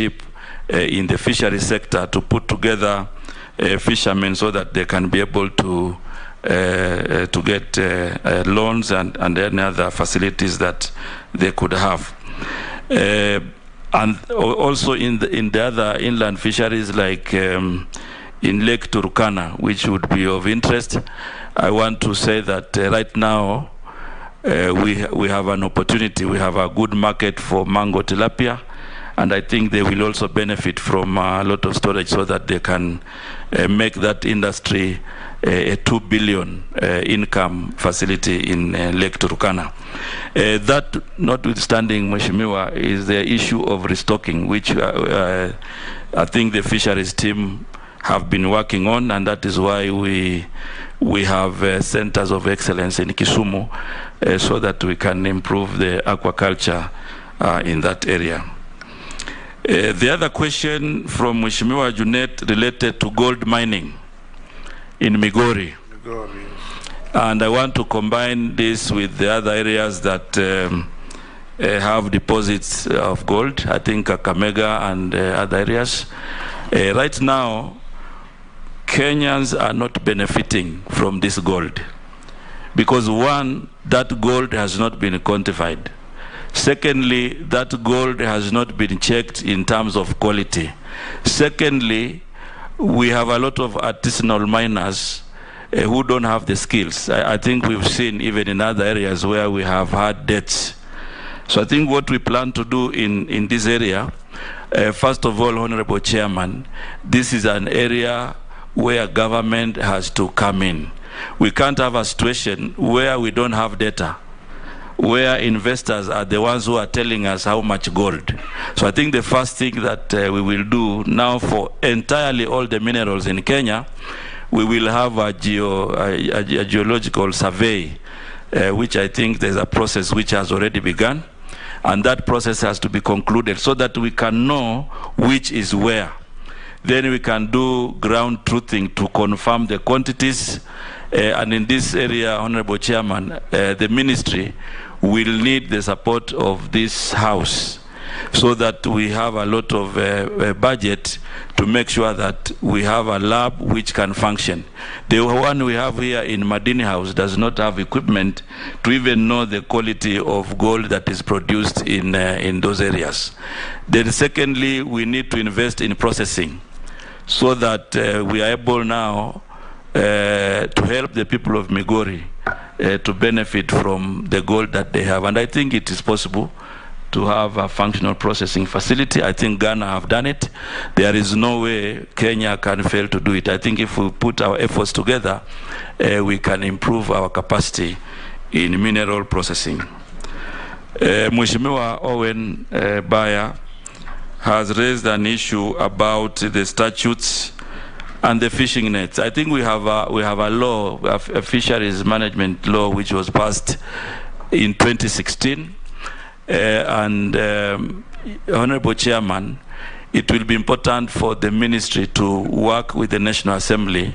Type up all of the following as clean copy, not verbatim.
in the fishery sector to put together fishermen so that they can be able to get loans and any other facilities that they could have. And also in the other inland fisheries, like in Lake Turkana, which would be of interest, I want to say that right now we have an opportunity. We have a good market for mango tilapia, and I think they will also benefit from a lot of storage so that they can make that industry a 2 billion income facility in Lake Turkana. That notwithstanding, Mheshimiwa, is the issue of restocking, which I think the fisheries team have been working on, and that is why we have centers of excellence in Kisumu so that we can improve the aquaculture in that area. The other question from Mheshimiwa Junet related to gold mining in Migori. And I want to combine this with the other areas that have deposits of gold, I think Kakamega and other areas. Right now, Kenyans are not benefiting from this gold because, one, that gold has not been quantified. Secondly, that gold has not been checked in terms of quality. Secondly, we have a lot of artisanal miners who don't have the skills. I think we've seen even in other areas where we have had debts. So I think what we plan to do in this area, first of all, Honorable Chairman, this is an area where government has to come in. We can't have a situation where we don't have data, where investors are the ones who are telling us how much gold. So I think the first thing that we will do now for entirely all the minerals in Kenya, we will have a geological survey, which I think there's a process which has already begun, and that process has to be concluded so that we can know which is where. Then we can do ground truthing to confirm the quantities. And in this area, Honorable Chairman, the ministry will need the support of this House so that we have a lot of budget to make sure that we have a lab which can function. The one we have here in Madini House does not have equipment to even know the quality of gold that is produced in those areas. Then secondly, we need to invest in processing so that we are able now to help the people of Migori to benefit from the gold that they have. And I think it is possible to have a functional processing facility. I think Ghana have done it. There is no way Kenya can fail to do it. I think if we put our efforts together, we can improve our capacity in mineral processing. Mheshimiwa Owen Baya has raised an issue about the statutes and the fishing nets. I think we have a law, a fisheries management law, which was passed in 2016. Honorable Chairman, it will be important for the ministry to work with the National Assembly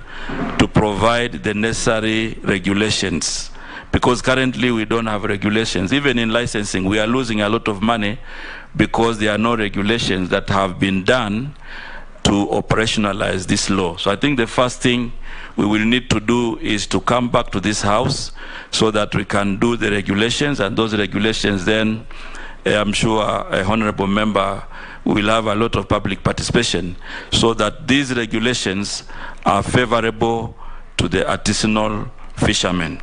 to provide the necessary regulations, because currently we don't have regulations. Even in licensing, we are losing a lot of money because there are no regulations that have been done to operationalize this law. So I think the first thing we will need to do is to come back to this House so that we can do the regulations, and those regulations then, I'm sure a honorable member will have a lot of public participation so that these regulations are favorable to the artisanal fishermen.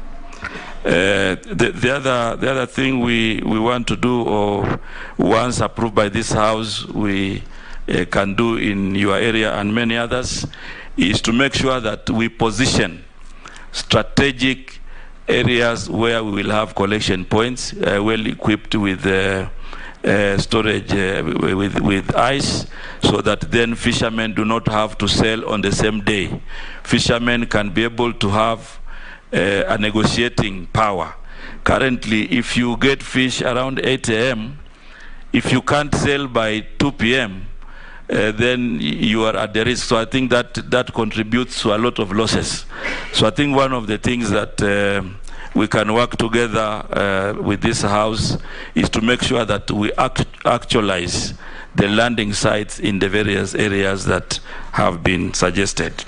The other thing we want to do, or once approved by this House, we can do in your area and many others, is to make sure that we position strategic areas where we will have collection points, well equipped with storage with ice, so that then fishermen do not have to sell on the same day. Fishermen can be able to have a negotiating power. Currently, if you get fish around 8 a.m., if you can't sell by 2 p.m., then you are at the risk. So I think that contributes to a lot of losses. So I think one of the things that we can work together with this House is to make sure that we actualize the landing sites in the various areas that have been suggested.